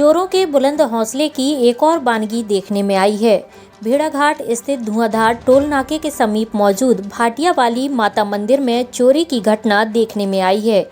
चोरों के बुलंद हौसले की एक और बानगी देखने में आई है। भेड़ाघाट स्थित धुआंधार टोल नाके के समीप मौजूद भाटिया वाली माता मंदिर में चोरी की घटना देखने में आई है।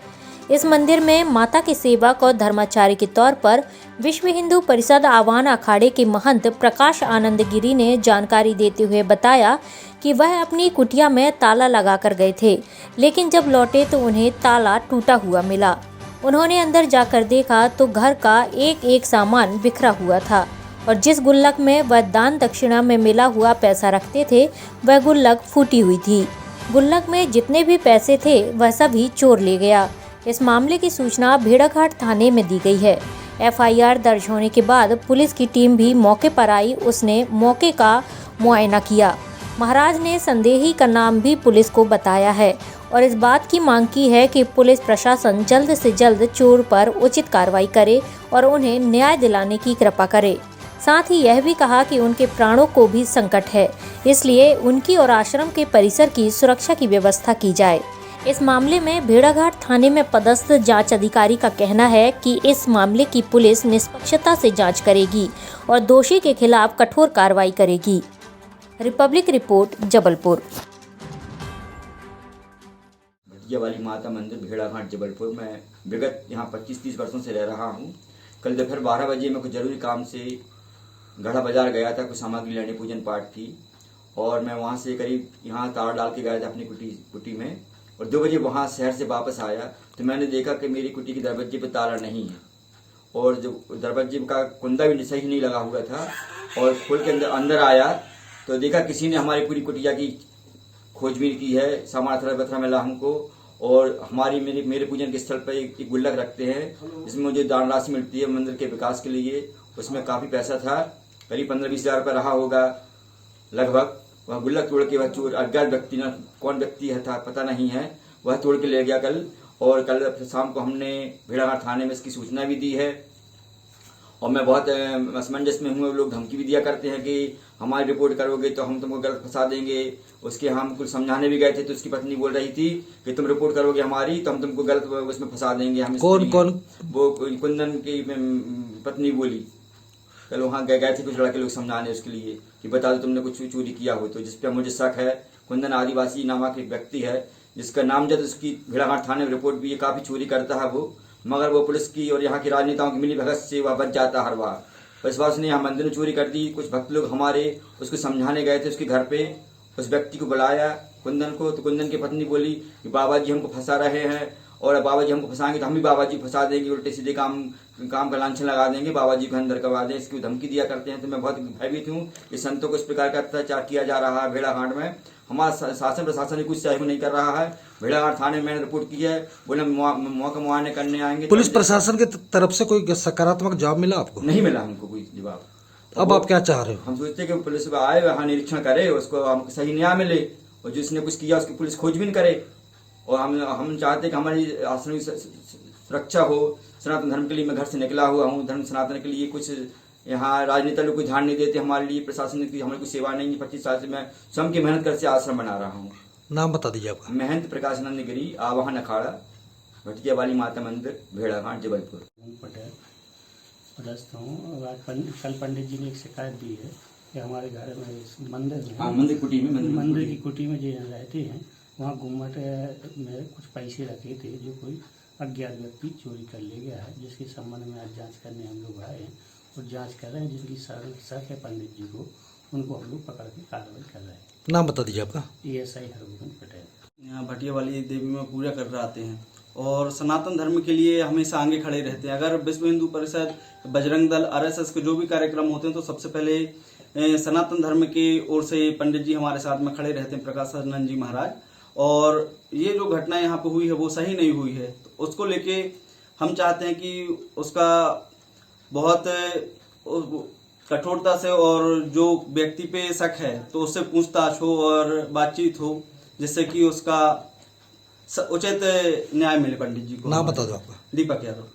इस मंदिर में माता के सेवक और धर्माचार्य के तौर पर विश्व हिंदू परिषद आह्वान अखाड़े के महंत प्रकाश आनंद गिरी ने जानकारी देते हुए बताया कि वह अपनी कुटिया में ताला लगाकर गए थे, लेकिन जब लौटे तो उन्हें ताला टूटा हुआ मिला। उन्होंने अंदर जाकर देखा तो घर का एक एक सामान बिखरा हुआ था और जिस गुल्लक में वह दान दक्षिणा में मिला हुआ पैसा रखते थे वह गुल्लक फूटी हुई थी। गुल्लक में जितने भी पैसे थे वह सभी चोर ले गया। इस मामले की सूचना भेड़ाघाट थाने में दी गई है। एफआईआर दर्ज होने के बाद पुलिस की टीम भी मौके पर आई। उसने मौके का मुआयना किया। महाराज ने संदेही का नाम भी पुलिस को बताया है और इस बात की मांग की है कि पुलिस प्रशासन जल्द से जल्द चोर पर उचित कार्रवाई करे और उन्हें न्याय दिलाने की कृपा करे। साथ ही यह भी कहा कि उनके प्राणों को भी संकट है, इसलिए उनकी और आश्रम के परिसर की सुरक्षा की व्यवस्था की जाए। इस मामले में भेड़ाघाट थाने में पदस्थ जांच अधिकारी का कहना है कि इस मामले की पुलिस निष्पक्षता से जांच करेगी और दोषी के खिलाफ कठोर कार्रवाई करेगी। Republic report, Jabalpur. भाटिया वाली माता मंदिर भेड़ाघाट जबलपुर में विगत यहाँ 25-30 वर्षों से रह रहा हूँ। कल दोपहर 12 बजे मैं कुछ जरूरी काम से गढ़ा बाजार गया था, कुछ सामग्री लेने, पूजन पाठ थी और मैं वहाँ से करीब यहाँ तार डाल के गया था अपनी कुटी में और 2 बजे वहाँ शहर से वापस आया तो मैंने देखा कि मेरी कुटी के दरवाजे पे ताला नहीं है और जो दरवाजे का कुंदा भी सही नहीं लगा हुआ था और खोल के अंदर आया तो देखा किसी ने हमारी पूरी कुटिया की खोजबीन की है, सामान अथरा बथरा मिला हमको और हमारी मेरे पूजन के स्थल पर एक गुल्लक रखते हैं जिसमें मुझे दान राशि मिलती है मंदिर के विकास के लिए। उसमें काफ़ी पैसा था, करीब 15-20 हज़ार रुपये रहा होगा लगभग। वह गुल्लक तोड़ के वह चोर अज्ञात व्यक्ति न कौन व्यक्ति है था पता नहीं है, वह तोड़ के ले गया कल। और कल शाम को हमने भेड़ाघाट थाने में इसकी सूचना भी दी है और मैं बहुत असमंजस में हूँ। लोग धमकी भी दिया करते हैं कि हमारी रिपोर्ट करोगे तो हम तुमको गलत फंसा देंगे। उसके हम कुछ समझाने भी गए थे तो उसकी पत्नी बोल रही थी कि तुम रिपोर्ट करोगे हमारी तो हम तुमको गलत उसमें फंसा देंगे। हम कौन वो कुंदन की पत्नी बोली। कल वहाँ गए थे कुछ लड़के लोग समझाने उसके लिए कि बता दो तुमने कुछ चोरी किया हो तो, जिस पर मुझे शक है। कुंदन आदिवासी नामक एक व्यक्ति है जिसका नामजद उसकी भेड़ाघाट थाने में रिपोर्ट भी है, काफ़ी चोरी करता है वो, मगर वो पुलिस की और यहाँ के राजनेताओं की मिली भगत से वह बच जाता हर बार। इस बार उसने यहाँ मंदिर में चोरी कर दी। कुछ भक्त लोग हमारे उसको समझाने गए थे उसके घर पे, उस व्यक्ति को बुलाया कुंदन को, तो कुंदन की पत्नी बोली कि बाबा जी हमको फंसा रहे हैं और बाबा जी हमको फंसाएंगे तो हम भी बाबा जी फंसा देंगे, उल्टे सीधे काम का लांछन लगा देंगे, बाबा जी को अंदर करवा दें, इसकी धमकी दिया करते हैं। तो मैं बहुत भयभीत हूँ कि संतों को इस प्रकार का अत्याचार किया जा रहा है भेड़ाघाट में। हमारा शासन प्रशासन कुछ सहयोग नहीं कर रहा है। भेड़ाघाट थाने में मैंने रिपोर्ट की है, बोले मौका मुआयने करने आएंगे। पुलिस प्रशासन की तरफ से कोई सकारात्मक जवाब मिला आपको? नहीं मिला हमको कोई जवाब। अब आप क्या चाह रहे हो? हम सोचते कि पुलिस आए, वहाँ निरीक्षण करे, उसको हमको सही न्याय मिले और जिसने कुछ किया उसकी पुलिस खोजबीन करे। और हम चाहते कि हमारी आश्रम की सुरक्षा हो। सनातन धर्म के लिए मैं घर से निकला हुआ हूँ, धर्म सनातन के लिए। कुछ यहाँ राजनेता लोग कोई ध्यान नहीं देते हमारे लिए, प्रशासन की हमारी कोई सेवा नहीं है। 25 साल से मैं स्वयं की मेहनत कर से आश्रम बना रहा हूँ। नाम बता दीजिए आपका। महंत प्रकाश आनंद गिरी, आवाहन अखाड़ा, भाटिया वाली माता मंदिर, भेड़ाघाट, जबलपुर। पटेल पदस्थ हूँ। कल पंडित जी ने एक शिकायत दी है कि हमारे घर में मंदिर मंदिर कुटी में मंदिर की कुटी में जो रहते हैं वहाँ गुम्मट में कुछ पैसे रखे थे जो कोई अज्ञात व्यक्ति चोरी कर ले गया है, जिसके संबंध में आज जांच करने हम लोग आए हैं और जांच कर रहे हैं। जिनकी शक है पंडित जी को, उनको हम लोग पकड़ के कार्रवाई कर रहे हैं। नाम बता दीजिए आपका। ESI हरगोविंद पटेल। यहाँ भाटिया वाली देवी में पूजा कर आते हैं और सनातन धर्म के लिए हमेशा आगे खड़े रहते हैं। अगर विश्व हिंदू परिषद, बजरंग दल, RSS के जो भी कार्यक्रम होते हैं तो सबसे पहले सनातन धर्म की ओर से पंडित जी हमारे साथ में खड़े रहते हैं, प्रकाश आनंद जी महाराज। और ये जो घटना यहाँ पे हुई है वो सही नहीं हुई है, तो उसको लेके हम चाहते हैं कि उसका बहुत कठोरता से और जो व्यक्ति पे शक है तो उससे पूछताछ हो और बातचीत हो, जिससे कि उसका उचित न्याय मिले पंडित जी को। नाम बता दो आपका। दीपक यादव।